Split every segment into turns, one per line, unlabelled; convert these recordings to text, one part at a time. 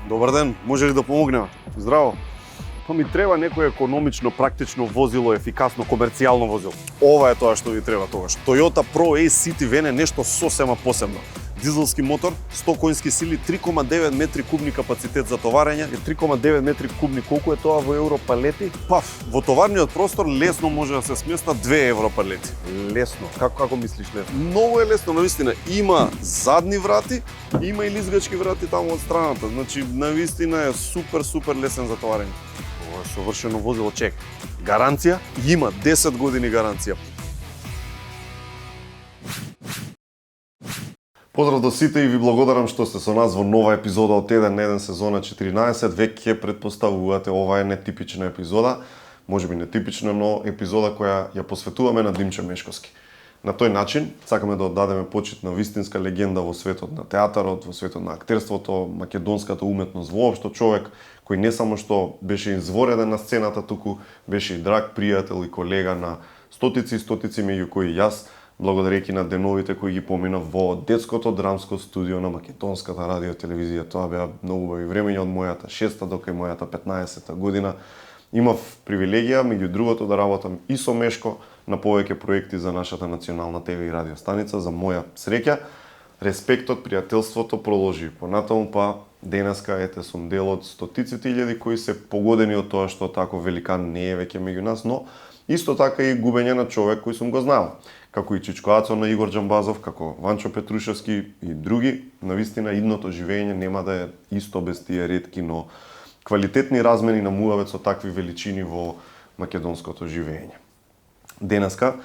Добар ден, може ли да помогнеме? Здраво. Па ми треба некое економично, практично возило, ефикасно, комерцијално возило. Ова е тоа што ви треба тогаш. Toyota Pro Ace City Van е нешто сосема посебно. Дизелски мотор, 100 коњски сили, 3,9 метри кубни капацитет за товарење. 3,9 метри кубни, колку е тоа во евро палети? Па, во товарниот простор лесно може да се сместат 2 евро палети. Лесно. Како мислиш лесно? Многу е лесно, навистина. Има задни врати, има и лизгачки врати таму од страната. Значи, навистина е супер лесен за товарење. Ова е совршено возило, чек. Гаранција? Има 10 години гаранција. Поздрав до сите и ви благодарам што сте со нас во нова епизода од 1 на 1 сезона 14. Веќе предпоставувате ова е нетипична епизода, можеби нетипична, но епизода која ја посветуваме на Димче Мешковски. На тој начин сакаме да оддадеме почит на вистинска легенда во светот на театарот, во светот на актерството, македонската уметност воопшто, човек кој не само што беше извореден на сцената, туку беше и драг пријател и колега на стотици и стотици, меѓу кои јас, благодарејќи на деновите кои ги поминав во детското драмско студио на македонската радио телевизија. Тоа беа многу убави времења од мојата 6-та до кај мојата 15-та година. Имав привилегија, меѓу другото, да работам и со Мешко на повеќе проекти за нашата национална ТВ и радио станица. За моја среќа, респектот, пријателството продолжи понатаму, па денеска ете сум дел од стотиците илјади кои се погодени од тоа што тако великан не е веќе меѓу нас, но исто така и губење на човек кој сум го знал, како и Чичко Ацо на Игор Џамбазов, како Ванчо Петрушевски и други. Навистина, идното живење нема да е исто без тие ретки, но квалитетни размени на муавет со такви величини во македонското живење. Денеска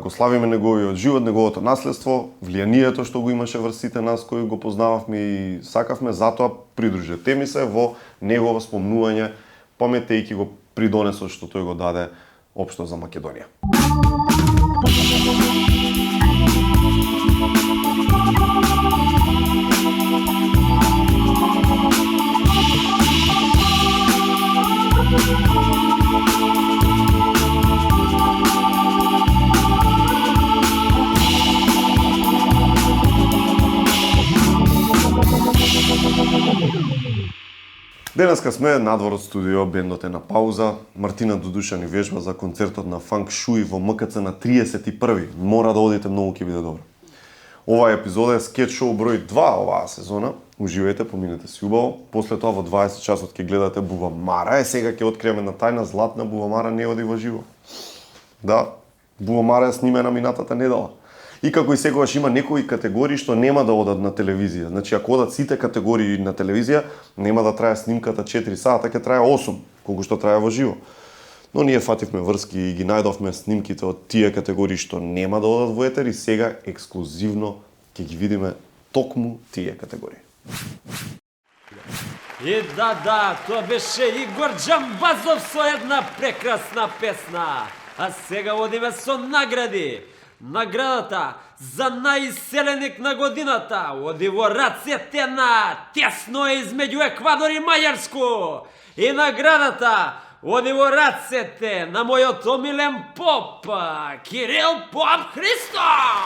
го славиме неговиот живот, неговото наследство, влијанието што го имаше врз сите нас кои го познававме и сакавме, затоа придружете ми се во негово спомнување, паметејќи го придонесот што тој го даде општо за Македонија. Денеска сме надвор од студио, бендот е на пауза. Мартина Дудуша ни вежба за концертот на Фанк Шуи во МКЦ на 31. Мора да одите, многу ќе биде добро. Оваа епизода е скетч шоу број 2 оваа сезона. Уживајте, поминете си убаво. После тоа во 20 часот ќе гледате Бувамара. Сега ќе откриеме на тајна, златна Бувамара не оди во живо. Да, Бувамара е снимена минатата недела. И како и секогаш има некои категории што нема да одат на телевизија. Значи, ако одат сите категории на телевизија, нема да трае снимката 4 сата, ќе трае 8, колку што трае во живо. Но ние фативме врски и ги најдовме снимките од тие категории што нема да одат во етер и сега ексклузивно ќе ги видиме токму тие категории.
И да, тоа беше Игор Џамбазов со една прекрасна песна. А сега одиме со награди. Наградата за најиселеник на годината оди во рацете на тесно измеѓу Еквадор и Маѓарско. И наградата оди во рацете на мојот омилен поп, Кирил Поп Христов.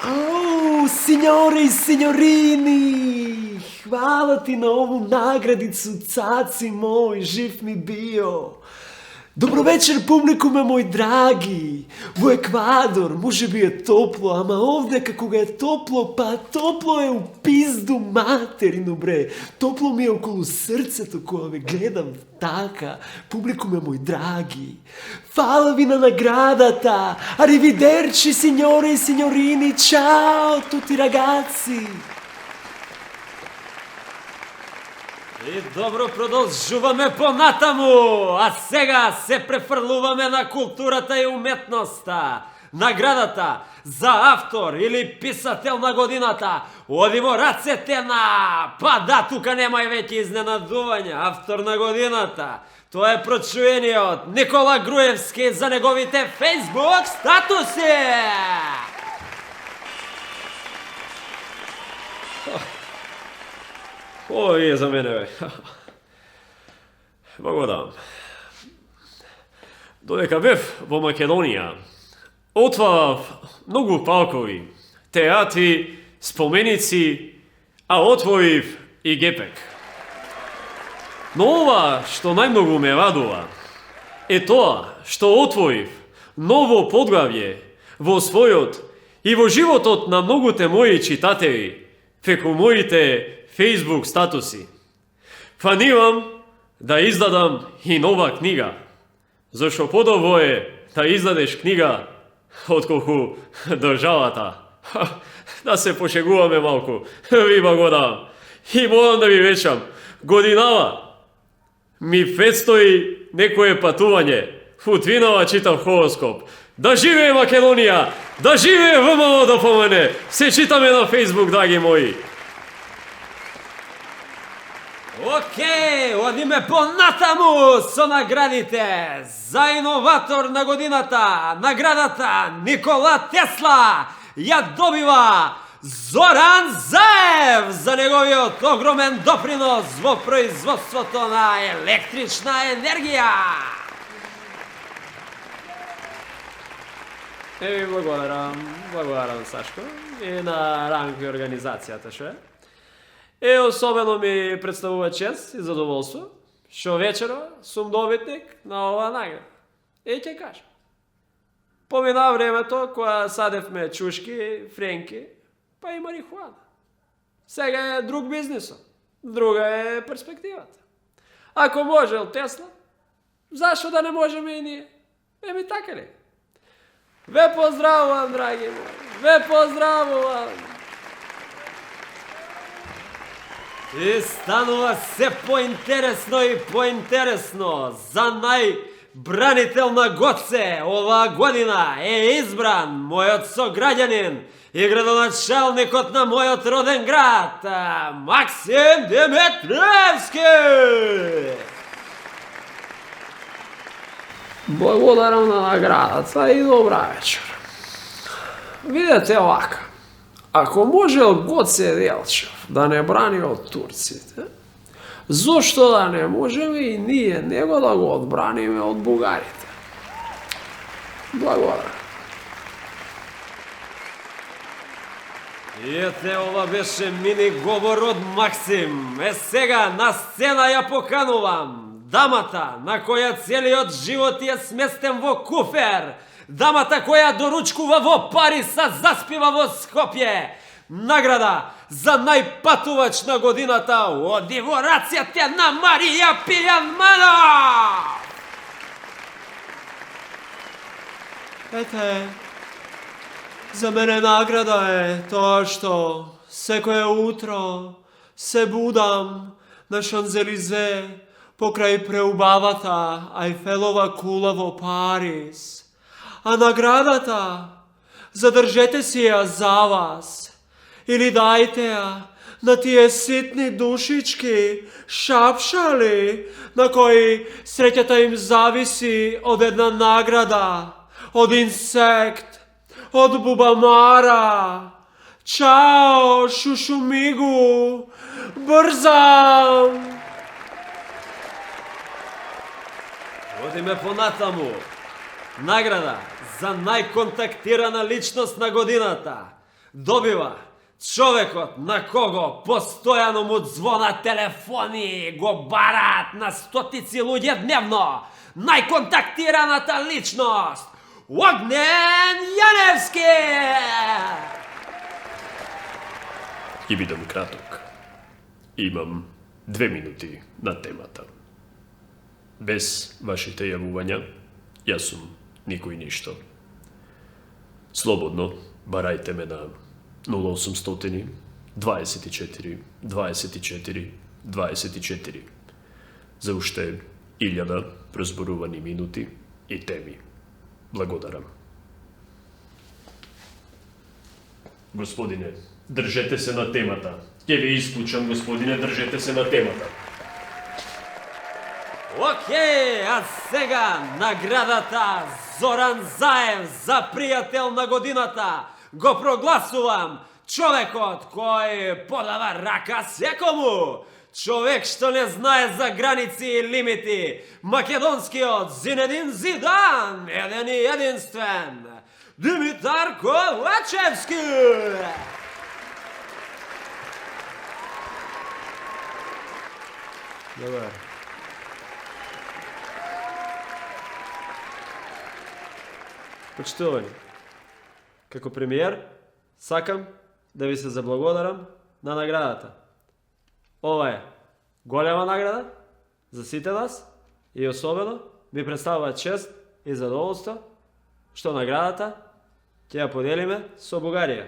Ау, синьори и синьорини, хвала ти на ову наградицу, цаци мој, жив ми био. Добро вечер, публикуме мој драги. Во Еквадор може би е топло, ама овде како га е топло, па топло е у пизду материно, бре. Топло ми е околу срцето кога ве гледам така. Публикуме мој драги. Фала ви на наградата. Аривидерчи, синьори и синьорини. Чао, тути рагаци.
И добро, продолжуваме понатаму, а сега се префрлуваме на културата и уметноста. Наградата за автор или писател на годината оди во рацете на... Па да, тука нема и веќе изненадување. Автор на годината, тоа е прочуениот Никола Груевски за неговите Facebook статуси.
Ој е за мене, бе. Благодарам. Додека бев во Македонија, отварав многу палкови, театри, споменици, a otvorив i gepek. Но ова што најмногу ме радува е тоа што отворив ново подглавје во својот и во животот на многуте мои читатели преку моите Facebook статуси. Планирам да издадам и нова книга, зашто подобро е да издадеш книга отколку државата. Да се пошегуваме малку, ви благодарам. И морам да ви речам, годинава ми предстои некое патување. Утвинава читам хороскоп. Да живее Македонија! Да живее ВМРО ДПМН! Се читаме на Facebook, драги мои!
Океј, одиме понатаму со наградите. За иноватор на годината, наградата Никола Тесла ја добива Зоран Заев за неговиот огромен допринос во производството на електрична енергија.
Благодарам Сашко и на ранг и организацијата што е. Особено ми представува чест и задоволство што вечера сум добитник на оваа награда. Ќе кажам. Помина времето кога садевме чушки, френки, па и марихуана. Сега е друг бизнисот, друга е перспективата. Ако можел Тесла, зашто да не можеме и ние? Еми така ли? Ве поздравувам, драги мои, ве поздравувам!
И станува се поинтересно и поинтересно. За најбранител на Гоце оваа година е избран мојот сограѓанин и градоначалникот на мојот роден град, Максим Димитревски!
Благодарам на наградата и добра вечер. Видете овака, ако можел Гоце Делчев да не брани од турците, зошто да не можеме и ние него да го одбраниме од бугарите? Благодарам.
И ете, ова беше мини говор од Максим. Сега на сцена ја поканувам дамата на која целиот живот е сместен во куфер, дамата која доручкува во Париз, а заспива во Скопје. Награда за најпатувач на годината оди во раците на Марија Пијанманов!
Ете, за мене награда е тоа што секое утро се будам на Шанзелизе покрај преубавата Ајфелова кула во Париз. А наградата задржете си ја за вас или дајте ја на тие ситни душички, шапшали, на кои среќата им зависи од една награда, од инсект, од бубамара. Чао, шушумигу, брзам!
Одиме понатаму. Награда за најконтактирана личност на годината добива човекот на кого постојано му звонат телефони, го бараат на стотици луѓе дневно. Најконтактираната личност Огнен Јаневски!
Ќе бидам краток. Имам 2 минути на темата. Без вашите јавувања, јас сум никој ништо. Слободно барајте ме на 0800 24 24 24 за уште 1000 прозборувани минути и теми. Благодарам. Господине, држете се на темата. Ќе ви исклучам, господине, држете се на темата.
Океј, а сега наградата Зоран Заев за пријател на годината го прогласувам човекот кој подава рака секому. Човек што не знае за граници и лимити. Македонскиот Зинедин Зидан, еден и единствен. Димитар Ковачевски! Добар. Почитувани, како премиер, сакам да ви се заблагодарам на наградата. Ова е голема награда за сите нас и особено ми представува чест и задоволство што наградата ќе ја поделиме со Бугарија.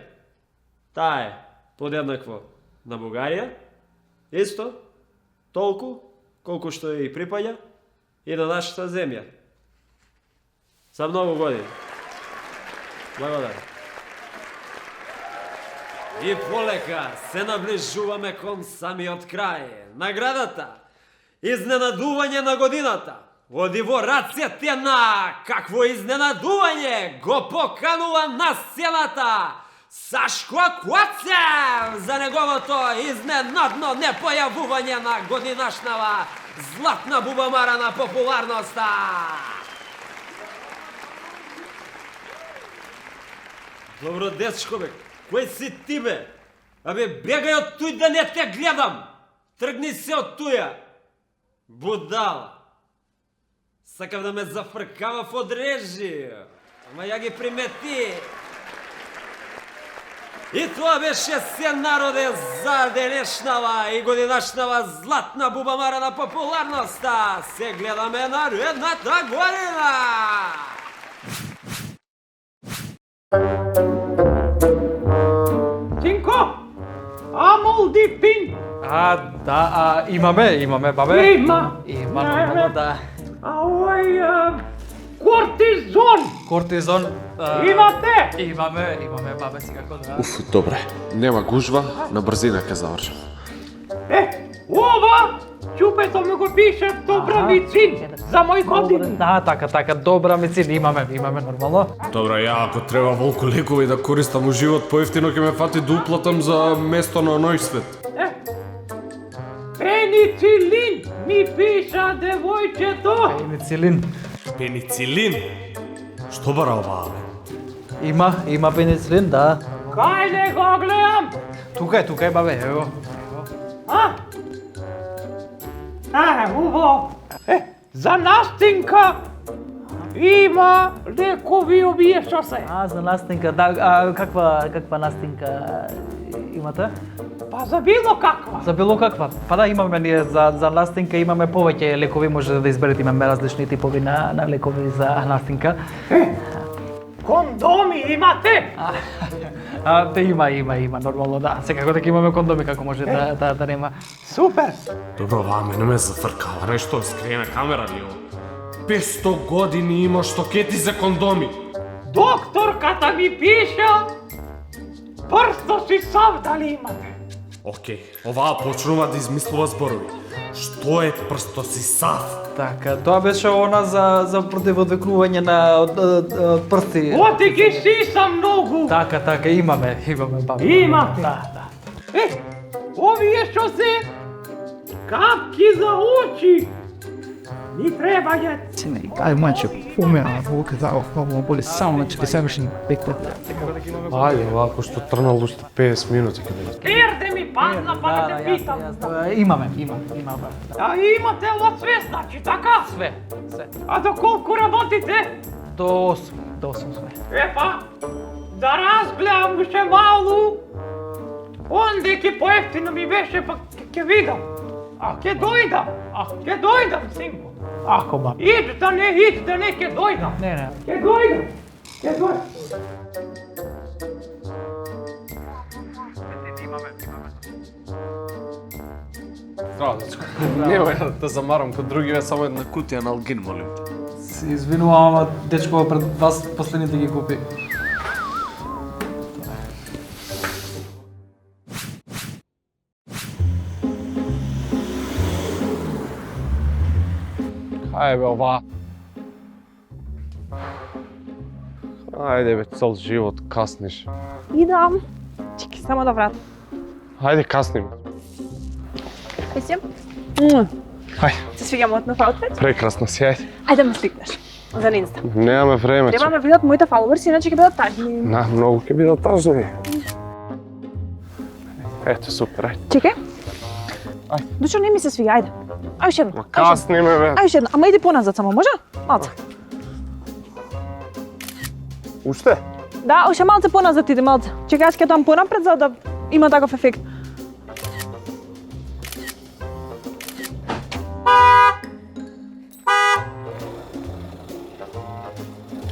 Таа е подеднакво на Бугарија, исто толку колку што и припаѓа и на нашата земја. За многу години. Благодарам. И полека се наближуваме кон самиот крај. Наградата Изненадување на годината оди во рацете на какво изненадување го поканува на сцената Сашко Коцев за неговото изненадно непојавување на годинашнава златна бубамара на популарноста. Добро, дечко, бе, кој си ти, бе? Абе, бегај од туј да не те гледам! Тргни се од туја! Будала! Сакав да ме зафркава од режија, ама ја ги примети. И тоа беше се народе за денешнава и годинашнава златна бубамара на популарноста. Се гледаме наредната година!
Тинко! Амолди пин!
Да, имаме, бабе.
Има!
Има, нормално, да.
А овој кортизон!
Кортизон.
Имате?
Имаме, бабе, секако да.
Уф, добре. Нема гужва, на брзина ќе завршам.
Ова чупето ми го пише добра мицин за мој години.
Да, така, добра медицина имаме нормално.
Добро, ја ако треба волку лекови да користам у живот, поевтино ќе ме фати да уплатам за место на оној свет.
Пеницилин ми пиша девојчето.
Пеницилин.
Пеницилин? Што бара оваа, бе?
Има пеницилин, да.
Кај не го гледам?
Тука е, бабе, ево.
Убаво. За настинка има лекови овие што се.
За настинка, да, каква настинка имате?
Па за било каква.
За било каква? Па да, имаме ние за настинка, имаме повеќе лекови, може да изберете, имаме различни типови на лекови за настинка.
Кондоми имате?
Те има, нормално, да. Секако дека имаме кондоми, како може да нема.
Супер.
Добро, оваа мене ме зафркава, нешто скриена камера ли ово? 500 години има што кети за кондоми.
Докторката ми пиша прсто си сав дали имате.
Океј, оваа почнува да измислува зборови. Што е прстосисав?
Така, тоа беше она за противодвекнување на прсти.
Оти ги сиса многу.
Така, имаме, бабе.
Имате?
Да.
Овие што се капки за очи. Ни требајат.
Aj mlađe, umjera Vuka dao ovo bolje samo znači da savršen beklet.
Ајде, овако што трнал уште 50 минути ќе биде.
Керде ми падна па да те питам.
Има.
А имате од све, значи, така?
Све.
А до колку работите?
До 8 све.
Епа, да разгледам уште малу. Онде ке поевтино ми беше, па ке видам. Ке дојдам, синко.
Ако ба.
Ид да не, ке дојдам.
Не.
Ке дојдам.
Здраво, дечко. Немој да те замарам кod другиве, само една кутија на алгин, молим те.
Се извинувам, ама дечко пред вас последните ги купи.
Ајде бе, ова. Ајде бе, цел живот касниш.
Идам. Чеки, само да вратам.
Ајде, касним.
Мислим?
Ајде.
Се свиѓа мојот нов аутфит?
Прекрасно си, ајде.
Ајде ме сликнеш. За Инста.
Немаме време.
Треба ме видат моите фоловерси, иначе ќе бидат тажни.
На, многу ќе бидат тажни. Ето, супер, ајде.
Чекај. Дучо не ми се свиѓа, ајде. Ај уште едно.
Касни ме, бе.
Ај уште едно. Ама иди поназад само, може? Малце.
Уште?
Да, уште малце поназад иди, малце. Чекај, јас ќе дам понапред за да има таков ефект.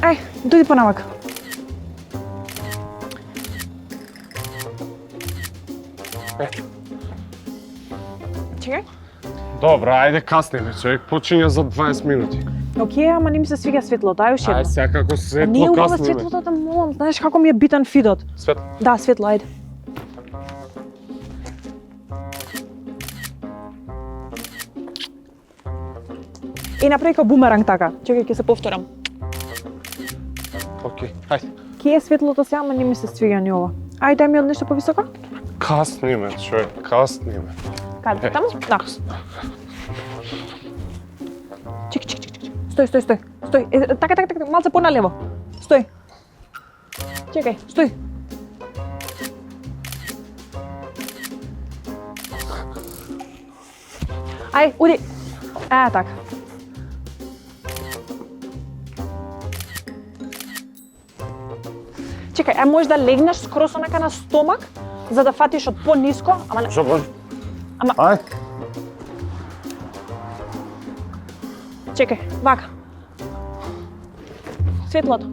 Ај, дојди понамака. Чекај.
Добро, ајде касниме, човек, почиња за 20 минути.
Океј, ама не ми се свиѓа светлото, ај уште
Ај,
едно.
секако
Не е
светло
убаво
касниме.
светлото, да молам, знаеш како ми е битен фидот.
Светло.
Да, светло, ајде. И направи као бумеранг така. Чекај, ќе се повторам.
Океј, ајде.
Ке е светлото сега, ама не ми се свиѓа ни ова. Ајде, дај ми од нешто повисоко.
Касниме, човек, касниме.
Каде? Таму? Да. Чекај. Стој. Така, малце поналево. Стој. Чекај, стој. Ај, уди. Така. Чекај, може да легнеш скроз онака на стомак, за да фатиш од пониско, ама не...
Што може?
Ама...
Ај.
Чекај, вака. Светлото.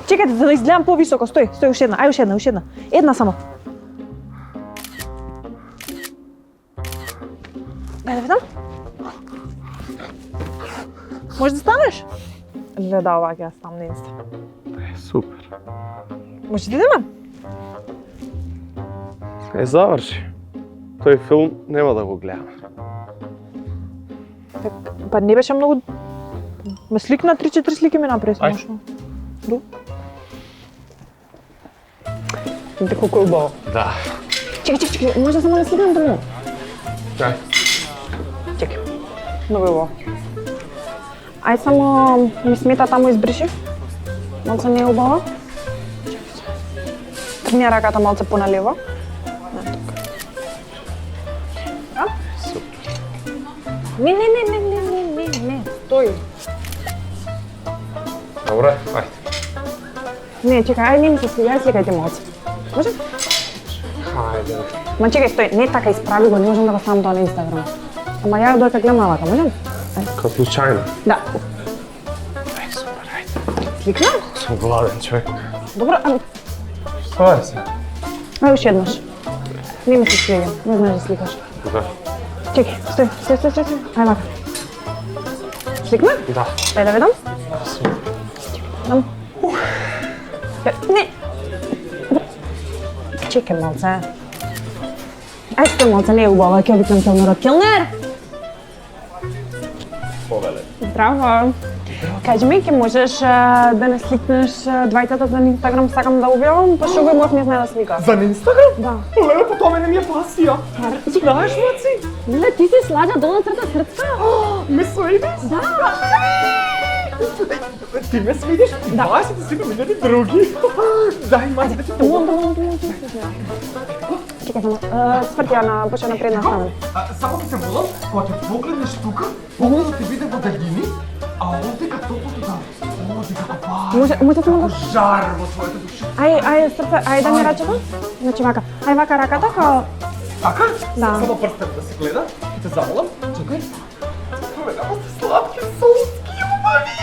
Чекајте, за да изгледам повисоко. Стој, уште една. Ај, уште една. Една само. Дај да видам. Може да станеш? Гледа овака, јас там не инста.
Супер.
Може да идеме?
Заврши. Тој филм нема да го гледам.
Па не беше многу... Ме сликна 3-4 слики ми направи
Ај.
смешно. Ду? Видите колку е убаво.
Да.
Чекај, може само да сликнам друго?
Ај.
Чекај. Многу е убаво. Ај само ми смета таму избриши. Малце не е убаво. Тргни ја раката малце поналево. Не, стој.
Добре, ајде.
Не, чекај, ај не ми се свиѓа, сликајте малце. Може?
Ајде.
Ма чекај, стој, не така исправи го, не можам да го ставам тоа на Инстаграм. Ама ја дојка гледам навака, може?
Као случајно.
Да.
Ај, супер, ајде.
Сликна?
Сум гладен, човек.
Добро, ами,
Што е се?
ај уште еднаш. Не ми се свиѓа, не знаеш да сликаш.
Да.
Чекај, стој. Ај вака. Сликна?
Да.
Дај да видам. Дам. Не. Чекај малце. Ај стој малце, не е убава, ќе викнам келнерот. Келнер!
Повеле.
Здраво. Кажи ми, ќе можеш да не сликнеш двајцата за Инстаграм, сакам да објавам, па што го имав не знае да слика.
За Инстаграм?
Да.
Леле, по тоа мене ми е пасија. Знаеш, Маци?
Леле, ти си слага долна црта срцка?
Ме следиш?
Да.
Ти ме следиш?
Да.
27.000 други. Дај, Маци, да ти помогам.
Чекай само, свртија на почна на предна страна.
Само ти се молам, кога ќе погледнеш тука, погледот ти биде во далини, а овде како топлото да. Овде како па.
Може да му
Жар во твојата душа.
Ај, срце, ај да ми рачето. Значи вака. Ај вака раката као...
Така?
Да.
Само прстен да се гледа. Ќе те замолам. Чекај. Проверава се сладки, солски, убави.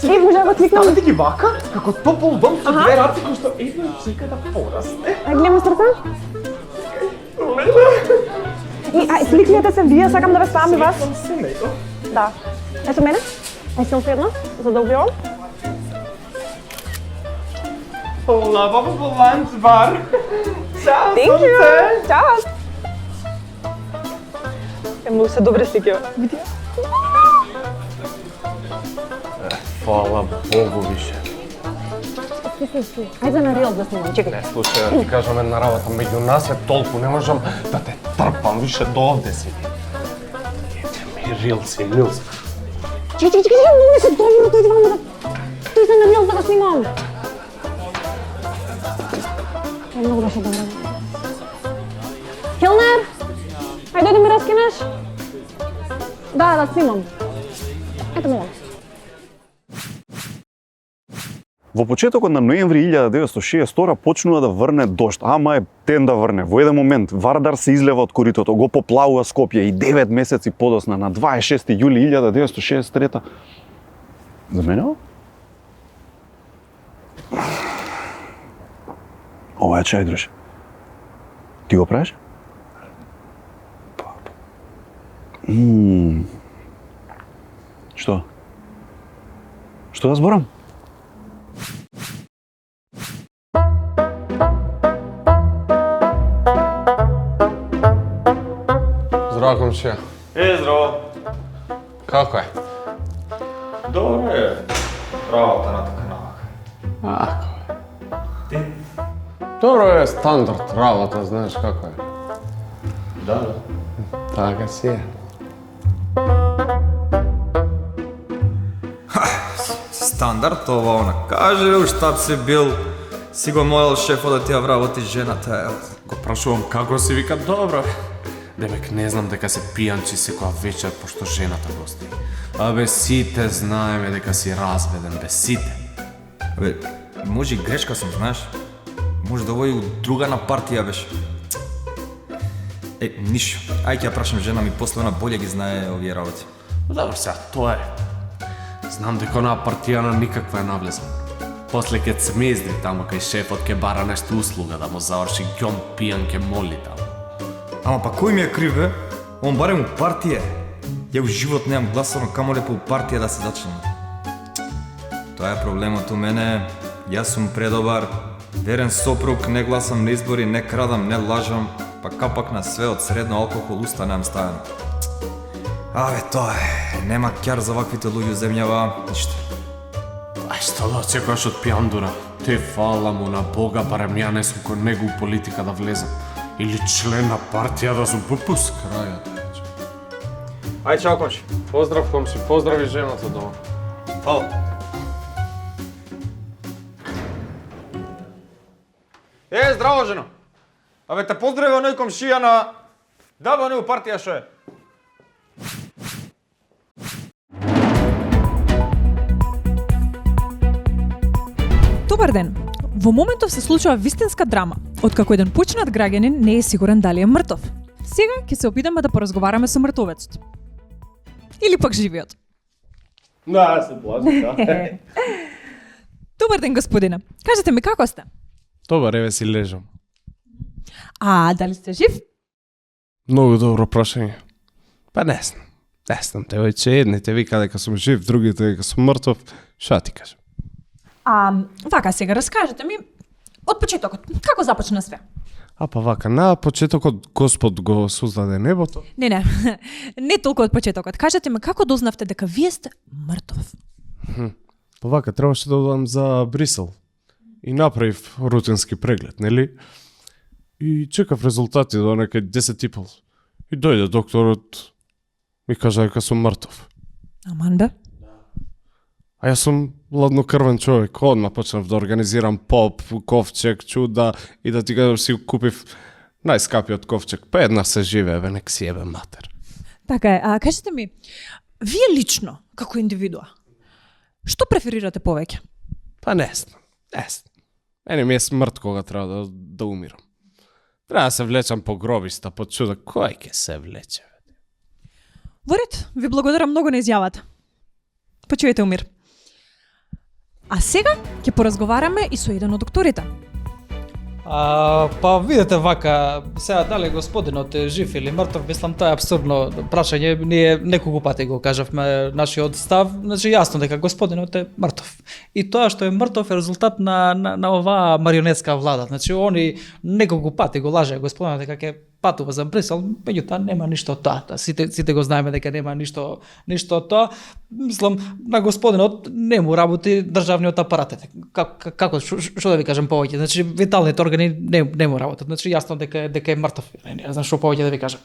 Чекай, може да го кликнам?
Ставете ги вака, како топол дом со две раце кои што едно чека да порасне.
Ај, гледам срце.
Леле.
И, ај, сликнете се вие, сакам да ве ставам и вас.
Сликам се него.
Да. Ето мене. Ај, селфи едно, за да објавам.
Лава во ланч бар. Чао,
Thank you.
сонце.
Чао. Многу се добре слики. Види.
Фала Богу више.
Ајде на рил да снимам, чекај.
Не, слушај, да ти кажам една работа, меѓу нас е толку, не можам да те трпам више до овде си. Ете ми рилси, милс.
Чекај, многу ми се добро, тој на рил да го снимам. Много беше добре. Хилнер! Ајде да ми раскинеш? Да снимам. Ето молам.
Во почетокот на ноември 1962 почнува да врне дожд, ама е ден да врне. Во еден момент Вардар се излева од коритото, го поплавува Скопје и 9 месеци подосна на 26 јули 1963. За мене? Ова е чај, друже. Ти го правиш? Што? Што да зборам?
Здраво, комшија.
Здраво.
Како е?
Добро е. Работа на така навака.
Ако е. Ти? Добро е, стандард работа, знаеш како е.
Да.
Така си е.
Стандард, ова она. Каже, у штаб си бил, си го молил шефа да ти ја вработи жената.
Го прашувам како си, вика добро. Демек не знам дека се пијанчи секоја вечер пошто жената гости. Абе сите знаеме дека си разведен, бе сите.
Абе, може и грешка сум, знаеш? Може да води друга на партија беше. Ништо. Ај ќе ја прашам жена ми, после она болje ги знае овие работи.
Добро сега, тоа е. Знам дека онаа партијана никаква е навлезна. После ќе цмездри таму кај шефот ќе бара нешто услуга да му заврши ѓон пијан ќе моли таму.
Ама па кој ми е крив, бе? Он барем у партија. Ја у живот немам гласано, камо лепо у партија да се зачнем. Тоа е проблемот у мене. Јас сум предобар, верен сопруг, не гласам на избори, не крадам, не лажам, па капак на све од средно алкохол уста немам ставено. Абе, тоа е. Нема кјар за ваквите луѓе у земјава, ништо.
Ај што да очекуваш од пијандура? Те фала му на Бога, барем ја не сум кој него у политика да влезам. Или член на партија да сум пупус крајот.
Ај, чао, комши. Поздрав, комши. Поздрави жената дома.
Фала. Здраво, жено. Абе, те поздрави оној комшија на... Да, бе, оној у партија шо е.
Добар ден. Во моментов се случува вистинска драма, откако еден починат граѓанин не е сигурен дали е мртов. Сега ќе се опитаме да поразговараме со мртовецот. Или пак живиот.
Да, се плаши, да.
Добар ден, господине. Кажете ми како сте?
Добар, еве си лежам.
А, дали сте жив?
Многу добро прашање. Па не знам. Не знам, девојче, едните вика дека сум жив, другите дека сум мртов. Шо ти кажам?
Вака сега, раскажете ми од почетокот, како започна све?
А па вака, на почетокот Господ го создаде небото.
Не толку од почетокот. Кажете ми како дознавте дека вие сте мртов?
Па вака, требаше да одам за Брисел. И направив рутински преглед, нели? И чекав резултати до некај 10:30. И дојде докторот, ми кажа дека сум мртов.
Аман бе?
А јас сум ладнокрвен човек, одма почнав да организирам поп, ковчег, чуда и да ти кажам си купив најскапиот ковчег. Па една се живее, бе, нек си ебе матер.
Така е, а кажете ми, вие лично, како индивидуа, што преферирате повеќе?
Па не знам. Мене ми е смрт кога треба да умирам. Треба да се влечам по гробиста, по чуда, кој ќе се влече?
Во ред, ви благодарам многу на изјавата. Почивајте умир. А сега ќе поразговараме и со еден од докторите.
Па видете вака, сега дали господинот е жив или мртов, мислам тоа е абсурдно прашање, ние неколку пати го кажавме нашиот став, значи јасно дека господинот е мртов. И тоа што е мртов е резултат на оваа марионетска влада. Значи они неколку пати го лаже господинот дека ќе патува за Брисел, меѓутоа нема ништо од тоа. Сите го знаеме дека нема ништо од тоа. Мислам, на господинот не му работи државниот апарат. Како што да ви кажам повеќе? Значи виталните органи не му работат. Значи јасно дека е мртов. Не знам што повеќе да ви кажам.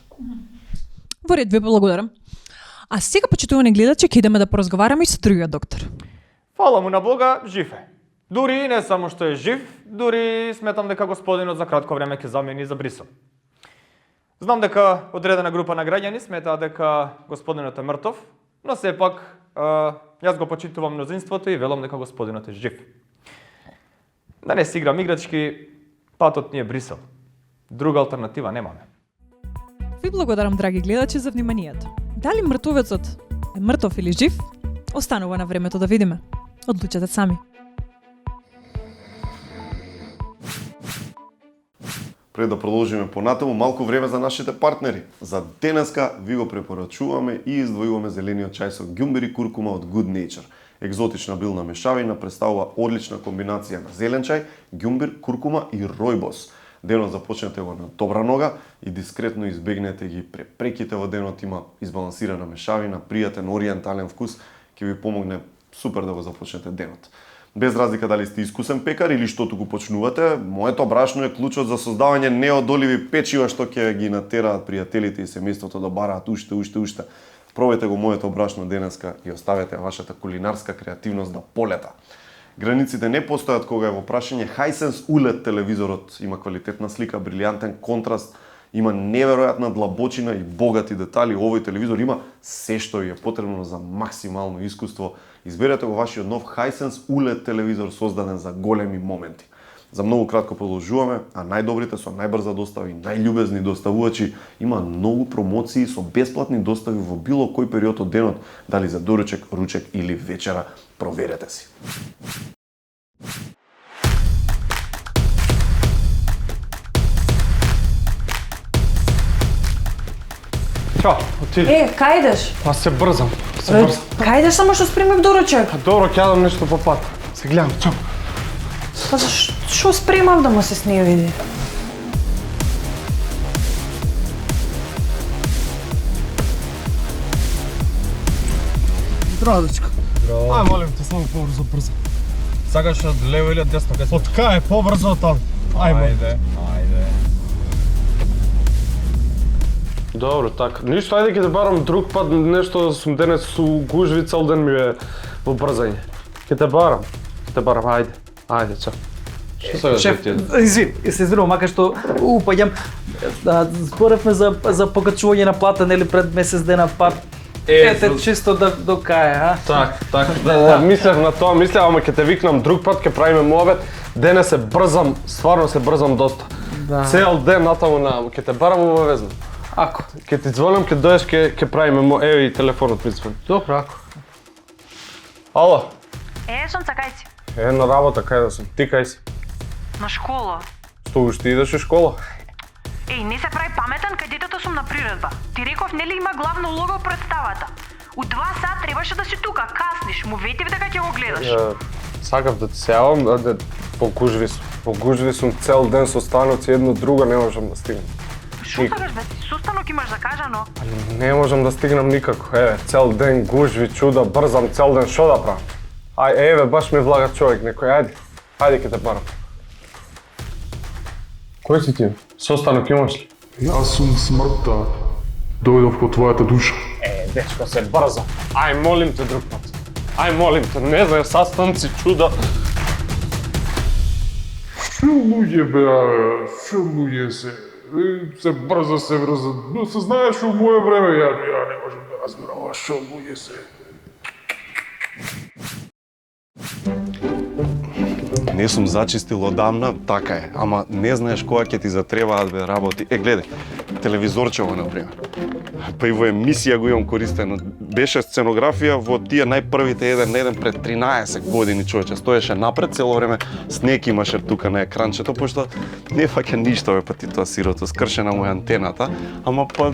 Во ред, ви благодарам. А сега, почитувани гледачи, ќе идеме да поразговараме и со другиот доктор.
Фала му на Бога, жив е. Дури не само што е жив, дури сметам дека господинот за кратко време ќе замени за Брисел. Знам дека одредена група на граѓани сметаат дека господинот е мртов, но сепак јас го почитувам мнозинството и велам дека господинот е жив. Да не си играм играчки, патот ни е Брисел. Друга алтернатива немаме.
Ви благодарам, драги гледачи, за вниманието. Дали мртовецот е мртов или жив, останува на времето да видиме. Одлучете сами.
Пред да продолжиме понатаму, малку време за нашите партнери. За денеска ви го препорачуваме и издвојуваме зелениот чај со ѓумбер и куркума од Good Nature. Екзотична билна мешавина представува одлична комбинација на зелен чај, ѓумбер, куркума и ројбос. Денот започнете го на добра нога и дискретно избегнете ги препреките во денот, има избалансирана мешавина, пријатен ориентален вкус, ќе ви помогне супер да го започнете денот. Без разлика дали сте искусен пекар или што туку почнувате, моето брашно е клучот за создавање неодоливи печива што ќе ги натераат пријателите и семејството да бараат уште. Пробајте го моето брашно денеска и оставете вашата кулинарска креативност да полета. Границите не постојат кога е во прашање Hisense OLED телевизорот. Има квалитетна слика, брилјантен контраст, има неверојатна длабочина и богати детали. Овој телевизор има се што е потребно за максимално искуство. Изберете го вашиот нов Hisense OLED телевизор создаден за големи моменти. За многу кратко продолжуваме, а најдобрите со најбрза достава и најљубезни доставувачи има многу промоции со бесплатни достави во било кој период од денот, дали за доручек, ручек или вечера. Проверете си.
Чао, отиди.
Кај идеш?
Па се брзам.
Кај идеш само што спремив доручек?
Добро, ќе јадам нешто по пат. Се гледам, чао.
Па зашо спремав да му се сние види?
Здраво, дечко.
Ај, молим те, само побрзо.
Сакаш од лево или од десно?
Од кај, побрзо од таму. Ајде. Добро, така. Ништо, ајде ќе те барам друг пат, нешто сум денес су гужви, цел ден ми е во брзање. Ќе те барам, ајде, чао.
Што сега
Шеф, извин, се извинувам, макар што упаѓам, зборевме за покачување на плата, нели пред месец дена, па ете чисто до кај, а?
Так, мислев на тоа, ама ќе те викнам друг пат, ќе правиме муабет. Денес се брзам, стварно се брзам доста. Цел ден натаму ќе те барам обавезно.
Ако.
Ќе ти звонам, ќе дојдеш, ќе правиме еве и телефонот ми звони.
Добро, ако.
Ало.
Сонца, кај си?
На работа, кај да сум? Ти кај си?
На школа.
Што уште идеш у школа?
Не се прави паметен, кај детето сум на приредба. Ти реков, нели има главна улога во представата? У 2 сат требаше да си тука, касниш, му ветив дека ќе го гледаш.
Сакав да ти се јавам, погужви сум цел ден со станоци, едно друго не можам да стигнам.
Шо сакаш бе, состанок имаш закажано?
Не можам да стигнам никако, цел ден гужви, чуда, брзам цел ден, шо да правам? Баш ми влага човек некој, ајде ќе те барам. Кој си ти? Состанок имаш ли?
Јас сум смртта. Дојдов по твојата душа.
Дечко, се брза. Ај, молим те друг пат. Не знам, састанци, чуда.
Се луѓе се. Се брза. Но се знаеш у моје време, ја не можам да разберам, шо луѓе се.
Не сум зачистил одамна, така е, ама не знаеш кога ќе ти затребаат бе работи. Гледај, телевизорчево, например. Па и во емисија го имам користено. Беше сценографија во тие најпрвите еден на еден пред 13 години, човече. Стоеше напред цело време, снег имаше тука на екранчето, пошто не фаќа ништо бе, па ти тоа сирото, скршена му е антената, ама па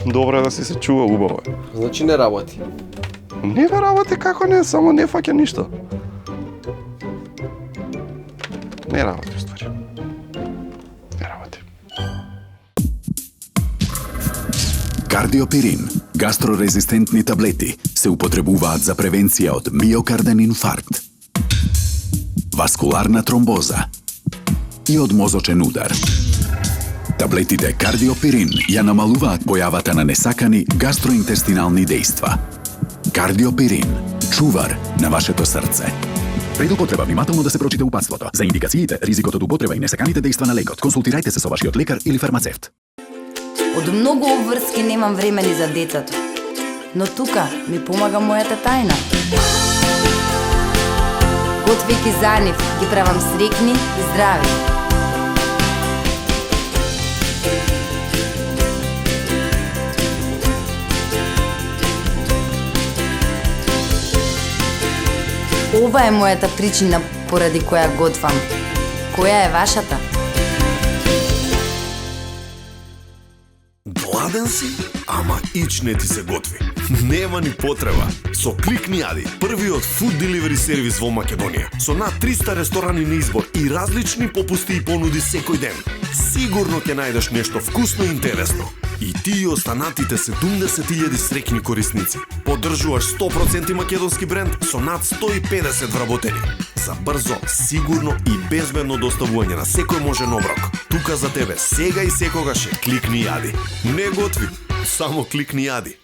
добро е да си се чува убаво.
Значи не работи.
Не бе работи, како не, само не фаќа ништо. Не работи, ствари. Не работи.
Кардиопирин, гастрорезистентни таблети, се употребуваат за превенција од миокарден инфаркт, васкуларна тромбоза и од мозочен удар. Таблетите Кардиопирин ја намалуваат појавата на несакани гастроинтестинални дејства. Кардиопирин, чувар на вашето срце. Пред употреба внимателно да се прочита упатството. За индикациите, ризикот од употреба и несаканите дејства на лекот, консултирајте се со вашиот лекар или фармацевт.
Од многу обврски немам време ни за децата. Но тука ми помага мојата тајна. Готвејќи за нив, ги правам срекни и здрави. Ова е мојата причина поради која готвам. Која е вашата?
Гладен си, ама ич не ти се готви. Нема ни потреба. Со Кликни Јади, првиот фуд деливери сервис во Македонија, со над 300 ресторани на избор и различни попусти и понуди секој ден, сигурно ќе најдеш нешто вкусно и интересно. И ти и останатите 70.000 срекни корисници. Поддржуваш 100% македонски бренд со над 150 вработени. За брзо, сигурно и безбедно доставување на секој можен оброк. Тука за тебе сега и секогаш е Кликни Јади. Не готви, само Кликни Јади.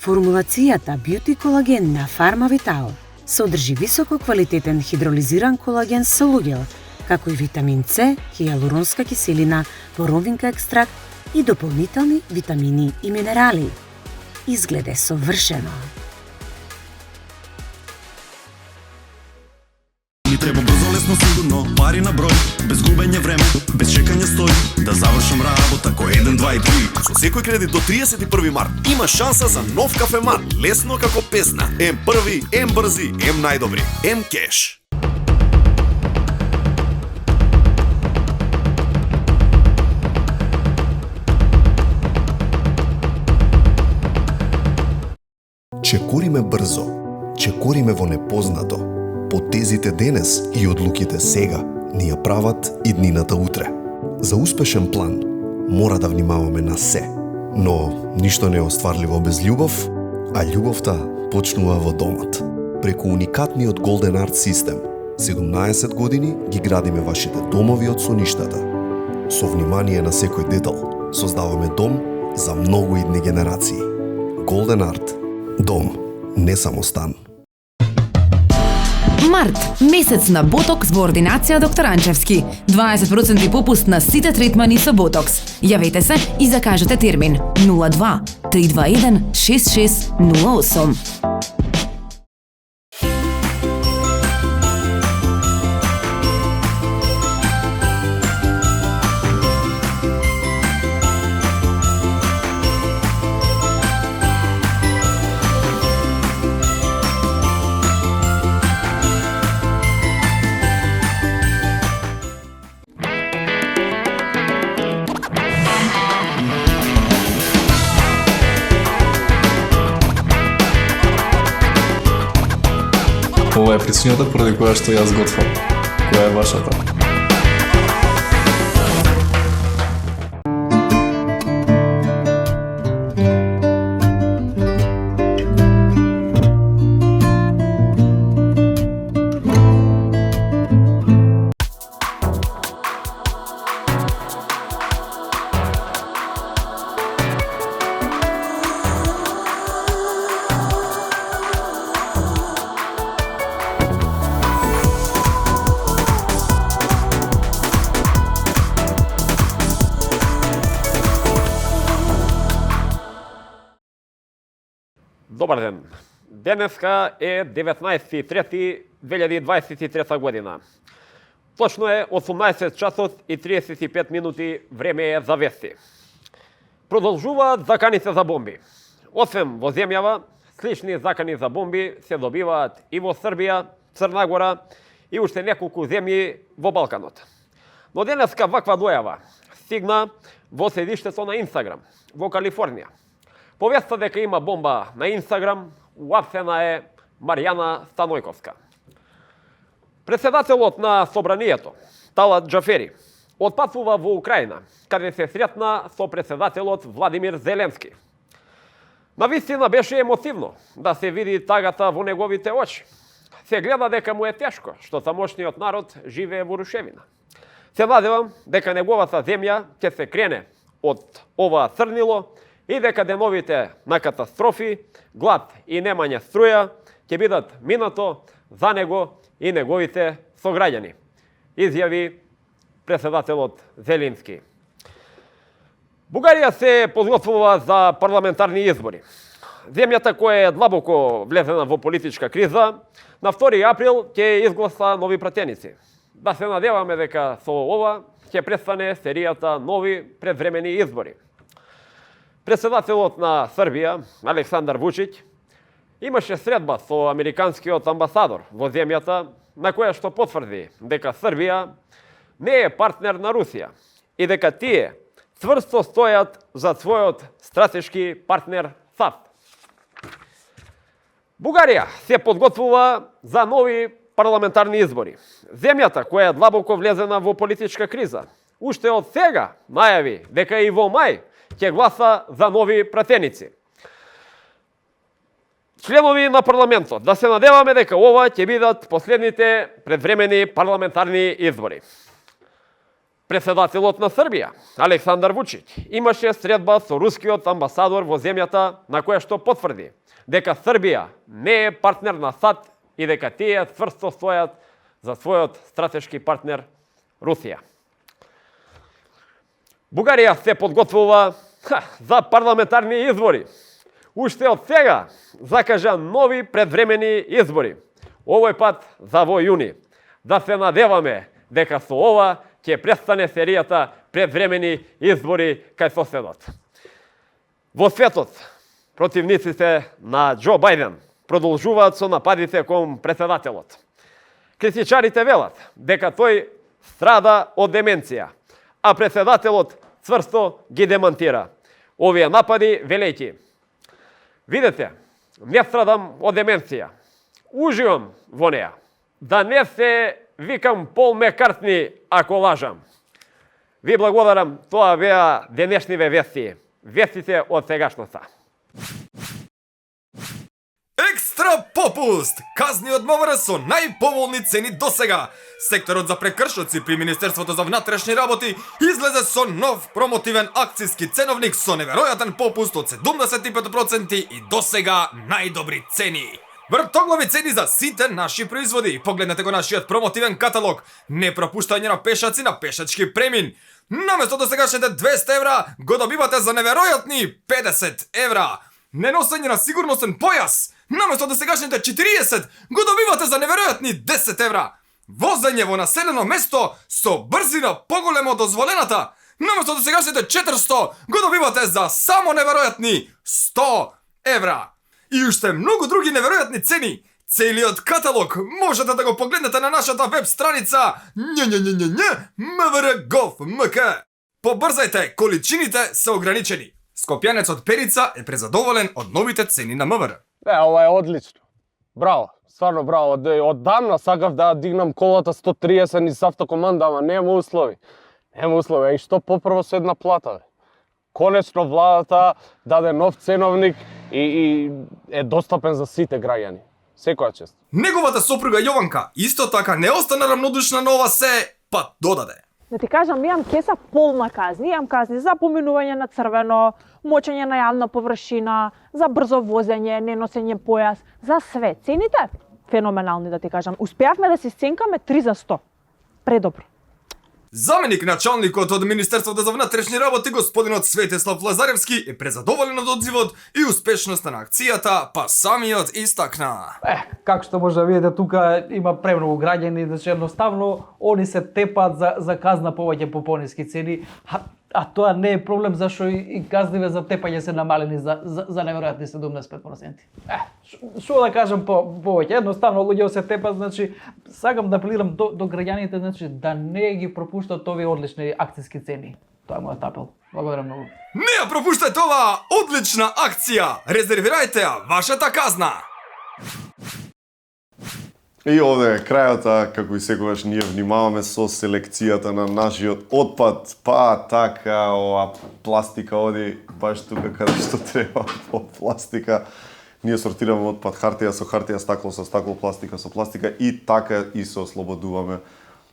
Формулацијата Beauty колаген на Фарма Витал содржи високо квалитетен хидролизиран колаген со луѓел, како и витамин С, хијалуронска киселина, боровинка екстракт и дополнителни витамини и минерали. Изгледе совршено.
Ми треба брзо, лесно, сигурно, пари на број, без губење време, без чекање стои, да завршам работа кој 1, 2 и 3.
Со секој кредит до 31 март има шанса за нов кафемат, лесно како песна. Ем први, ем брзи, ем најдобри, ем кеш. Чекориме брзо, чекориме во непознато. Потезите денес и одлуките сега ни ја прават иднината утре. За успешен план мора да внимаваме на се, но ништо не е остварливо без љубов, а љубовта почнува во домот. Преку уникатниот Golden Art систем, 17 години ги градиме вашите домови од соништата. Со внимание на секој детал, создаваме дом за многу идни генерации. Golden Art. Дом, не само стан.
Март, месец на ботокс во ординација доктор Анчевски. 20% попуст на сите третмани со ботокс. Јавете се и закажете термин 02 321 6608.
Ова е причината поради која што јас готвам. Која е вашата?
Добар ден. Денеска е 19.3.2023 година. Точно е 18 часот и 35 минути, време е за вести. Продолжуваат заканите за бомби. Освен во земјава, слични закани за бомби се добиваат и во Србија, Црна Гора и уште неколку земји во Балканот. Но денеска ваква дојава стигна во седиштето на Инстаграм, во Калифорнија. Повеста дека има бомба на Инстаграм, уапсена е Марјана Станојковска. Председателот на Собранието, Талат Џафери, отпатува во Украина, каде се сретна со председателот Владимир Зеленски. Навистина беше емотивно да се види тагата во неговите очи. Се гледа дека му е тешко, што тамошниот народ живее во рушевина. Се надевам дека неговата земја ќе се крене од ова црнило и дека деновите на катастрофи, глад и немање струја ќе бидат минато за него и неговите сограѓани, изјави председателот Зелински. Бугарија се подготвува за парламентарни избори. Земјата која е длабоко влезена во политичка криза, на 2 април ќе изгласа нови пратеници. Да се надеваме дека со ова ќе престане серијата нови предвремени избори. Председателот на Србија, Александар Вучиќ, имаше средба со американскиот амбасадор во земјата, на која што потврди дека Србија не е партнер на Русија и дека тие цврсто стојат за својот стратешки партнер САД. Бугарија се подготвува за нови парламентарни избори. Земјата која е длабоко влезена во политичка криза, уште од сега најави дека и во мај ќе гласа за нови пратеници. Членови на парламентот, да се надеваме дека ова ќе бидат последните предвремени парламентарни избори. Председателот на Србија, Александар Вучиќ, имаше средба со рускиот амбасадор во земјата, на која што потврди дека Србија не е партнер на САД и дека тие цврсто стојат за својот стратешки партнер Русија. Бугарија се подготвува за парламентарни избори. Уште од сега закажа нови предвремени избори. Овој пат за во јуни. Да се надеваме дека со ова ќе престане серијата предвремени избори кај соседот. Во светот, противниците на Џо Бајден продолжуваат со нападите кон председателот. Критичарите велат дека тој страда од деменција, а председателот цврсто ги демантира овие напади велејќи: видете, не страдам од деменција, уживам во неа. Да не се викам Пол Мекартни ако лажам. Ви благодарам, тоа беа денешниве вести, вестите од сегашноста.
Екстра попуст! Казни од МВР со најповолни цени досега. Секторот за прекршоци при Министерството за внатрешни работи излезе со нов промотивен акциски ценовник со неверојатен попуст од 75% и досега најдобри цени. Вртоглави цени за сите наши производи. Погледнете го нашиот промотивен каталог. Не пропуштање на пешаци на пешачки премин. Наместо досегашните 200 евра, го добивате за неверојатни 50 евра. Неносење на сигурносен појас. Наместо досегашните 40, го добивате за неверојатни 10 евра. Возење во населено место со брзина поголема од дозволената. Наместо досегашните 400, го добивате за само неверојатни 100 евра. И уште многу други неверојатни цени. Целиот каталог можете да го погледнете на нашата веб страница mvr.gov.mk. Побрзајте, количините се ограничени. Скопјанецот Перица е презадоволен од новите цени на МВР.
Ова е одлично. Браво, стварно браво. Оддамна сакав да дигнам колата 130 низ автокоманда, ама нема услови. Нема услови, и што попрво со една плата, бе. Конечно владата даде нов ценовник и е достапен за сите граѓани. Секоја чест.
Неговата сопруга Јованка исто така не остана рамнодушна на ова се, па додаде.
Да ти кажам, имам кеса полна казни. Имам казни за поминување на црвено, мочење на јавна површина, за брзо возење, неносење појас, за све. Цените феноменални, да ти кажам. Успеавме да се сценкаме 3 за 100. Предобро.
Заменик началникот од Министерството за внатрешни работи господинот Светеслав Лазаревски е презадоволен од одзивот и успешноста на акцијата, па самиот истакна.
Како што може да видите, тука има премногу граѓани, значи едноставно они се тепаат за казна повеќе по пониски цени, а тоа не е проблем зашто и казниве за тепање се намалени за неверојатни 75%. Што да кажам повеќе, едноставно луѓе се тепаат, значи сакам да апелирам до граѓаните, значи да не ги пропуштат овие одлични акциски цени. Тоа е мојот апел. Благодарам многу.
Не ја пропуштајте оваа одлична акција. Резервирајте ја вашата казна.
И овде е крајот, како и секогаш ние внимаваме со селекцијата на нашиот отпад, па така ова пластика оди баш тука каде што треба по пластика. Ние сортираме отпад хартија со хартија, стакло со стакло, пластика со пластика и така и се ослободуваме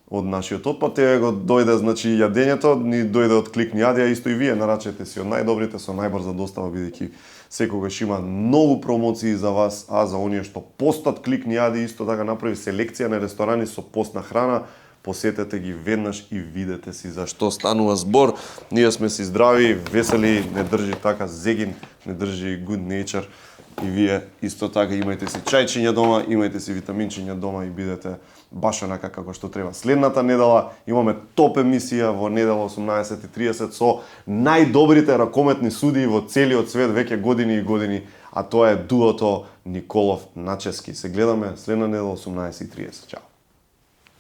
од нашиот отпад. Еве го дојде, значи јадењето, ни дојде од Клик ни јадија, исто и вие нарачете си од најдобрите со најбрза достава, бидејќи Секогаш има многу промоции за вас, а за оние што постат кликни јади исто така направи селекција на ресторани со постна храна. Посетете ги веднаш и видете си за што станува збор. Ние сме си здрави, весели, не држи така зегин, не држи good nature. И вие исто така имајте си чајчиња дома, имајте си витаминчиња дома и бидете баш онака како што треба. Следната недела имаме топ емисија во недела 18:30 со најдобрите ракометни судии во целиот свет веќе години и години, а тоа е дуото Николов Начески. Се гледаме следна недела 18:30. Чао.